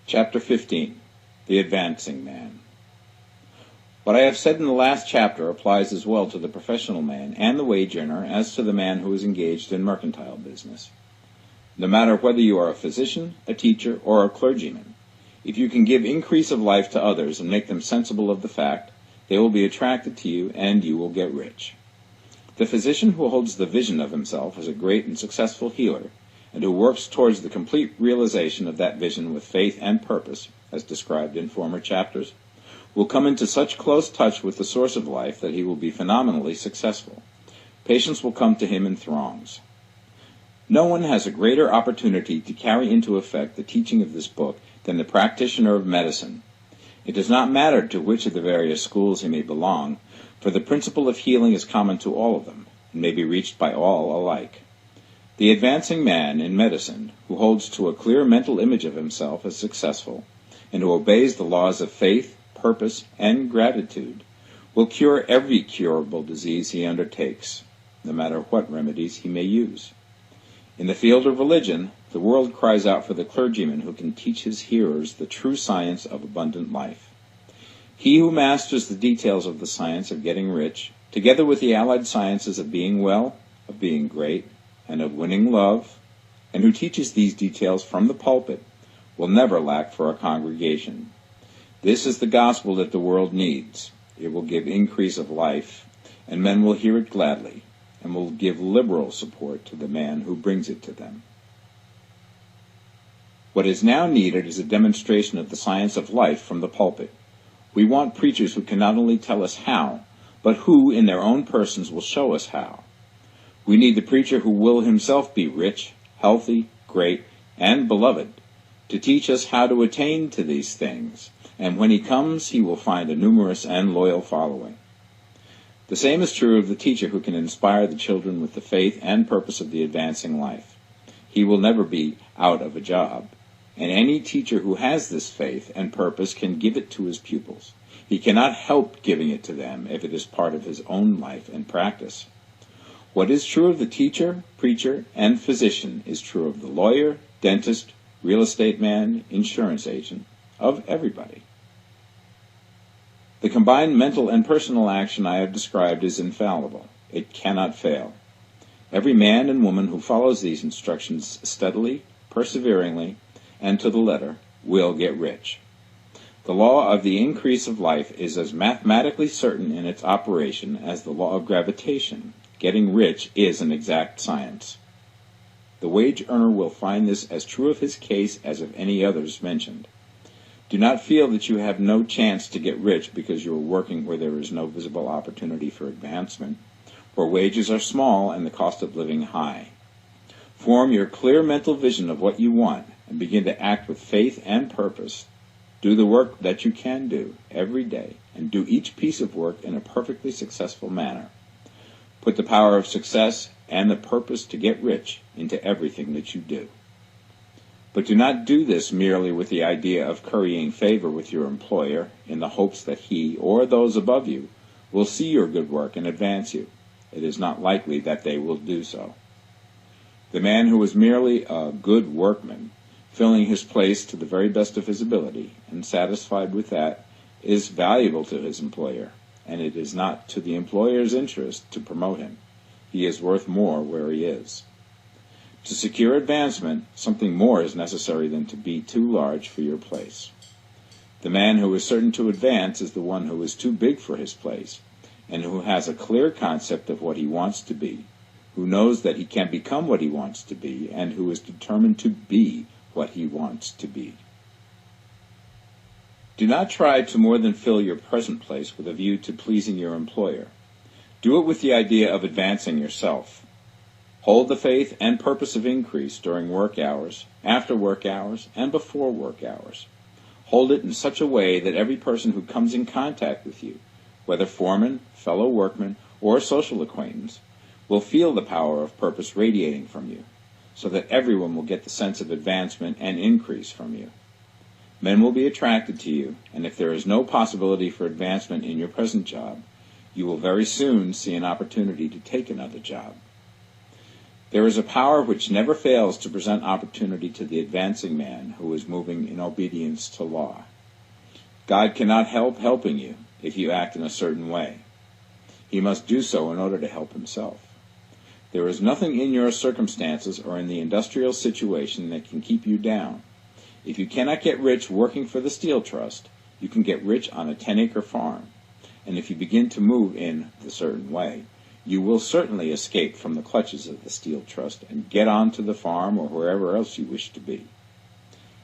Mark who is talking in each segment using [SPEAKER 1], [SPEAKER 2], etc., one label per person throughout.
[SPEAKER 1] Chapter 15. The Advancing Man. What I have said in the last chapter applies as well to the professional man and the wage earner as to the man who is engaged in mercantile business. No matter whether you are a physician, a teacher, or a clergyman, if you can give increase of life to others and make them sensible of the fact, they will be attracted to you and you will get rich. The physician who holds the vision of himself as a great and successful healer, and who works towards the complete realization of that vision with faith and purpose, as described in former chapters, will come into such close touch with the source of life that he will be phenomenally successful. Patients will come to him in throngs. No one has a greater opportunity to carry into effect the teaching of this book than the practitioner of medicine. It does not matter to which of the various schools he may belong, for the principle of healing is common to all of them, and may be reached by all alike. The advancing man in medicine, who holds to a clear mental image of himself as successful, and who obeys the laws of faith, purpose, and gratitude, will cure every curable disease he undertakes, no matter what remedies he may use. In the field of religion, the world cries out for the clergyman who can teach his hearers the true science of abundant life. He who masters the details of the science of getting rich, together with the allied sciences of being well, of being great, and of winning love, and who teaches these details from the pulpit, will never lack for a congregation. This is the gospel that the world needs. It will give increase of life, and men will hear it gladly, and will give liberal support to the man who brings it to them. What is now needed is a demonstration of the science of life from the pulpit. We want preachers who can not only tell us how, but who, in their own persons, will show us how. We need the preacher who will himself be rich, healthy, great, and beloved, to teach us how to attain to these things, and when he comes, he will find a numerous and loyal following. The same is true of the teacher who can inspire the children with the faith and purpose of the advancing life. He will never be out of a job, and any teacher who has this faith and purpose can give it to his pupils. He cannot help giving it to them if it is part of his own life and practice. What is true of the teacher, preacher, and physician is true of the lawyer, dentist, real estate man, insurance agent, of everybody. The combined mental and personal action I have described is infallible. It cannot fail. Every man and woman who follows these instructions steadily, perseveringly, and to the letter will get rich. The law of the increase of life is as mathematically certain in its operation as the law of gravitation. Getting rich is an exact science. The wage earner will find this as true of his case as of any others mentioned. Do not feel that you have no chance to get rich because you are working where there is no visible opportunity for advancement, where wages are small and the cost of living high. Form your clear mental vision of what you want and begin to act with faith and purpose. Do the work that you can do every day, and do each piece of work in a perfectly successful manner. Put the power of success and the purpose to get rich into everything that you do. But do not do this merely with the idea of currying favor with your employer in the hopes that he or those above you will see your good work and advance you. It is not likely that they will do so. The man who is merely a good workman, filling his place to the very best of his ability and satisfied with that, is valuable to his employer, and it is not to the employer's interest to promote him. He is worth more where he is. To secure advancement, something more is necessary than to be too large for your place. The man who is certain to advance is the one who is too big for his place, and who has a clear concept of what he wants to be, who knows that he can become what he wants to be, and who is determined to be what he wants to be. Do not try to more than fill your present place with a view to pleasing your employer. Do it with the idea of advancing yourself. Hold the faith and purpose of increase during work hours, after work hours, and before work hours. Hold it in such a way that every person who comes in contact with you, whether foreman, fellow workman, or social acquaintance, will feel the power of purpose radiating from you, so that everyone will get the sense of advancement and increase from you. Men will be attracted to you, and if there is no possibility for advancement in your present job, you will very soon see an opportunity to take another job. There is a power which never fails to present opportunity to the advancing man who is moving in obedience to law. God cannot help helping you if you act in a certain way. He must do so in order to help himself. There is nothing in your circumstances or in the industrial situation that can keep you down. If you cannot get rich working for the Steel Trust, you can get rich on a 10-acre farm. And if you begin to move in the certain way, you will certainly escape from the clutches of the Steel Trust and get on to the farm or wherever else you wish to be.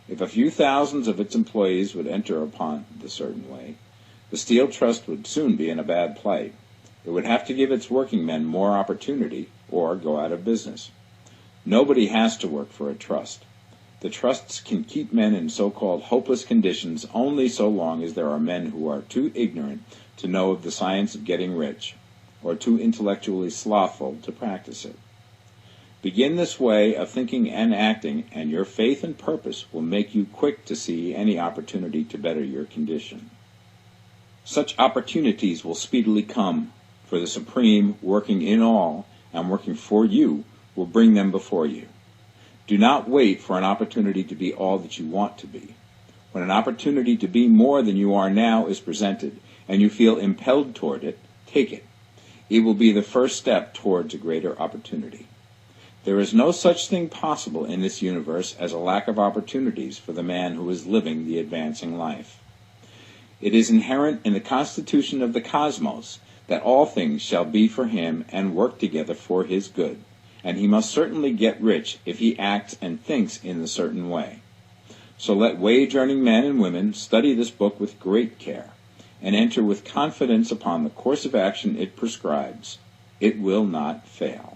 [SPEAKER 1] If a few thousands of its employees would enter upon the certain way, the Steel Trust would soon be in a bad plight. It would have to give its working men more opportunity or go out of business. Nobody has to work for a trust. The trusts can keep men in so-called hopeless conditions only so long as there are men who are too ignorant to know of the science of getting rich, or too intellectually slothful to practice it. Begin this way of thinking and acting, and your faith and purpose will make you quick to see any opportunity to better your condition. Such opportunities will speedily come, for the Supreme, working in all and working for you, will bring them before you. Do not wait for an opportunity to be all that you want to be. When an opportunity to be more than you are now is presented, and you feel impelled toward it, take it. It will be the first step towards a greater opportunity. There is no such thing possible in this universe as a lack of opportunities for the man who is living the advancing life. It is inherent in the constitution of the cosmos that all things shall be for him and work together for his good, and he must certainly get rich if he acts and thinks in the certain way. So let wage-earning men and women study this book with great care, and enter with confidence upon the course of action it prescribes. It will not fail.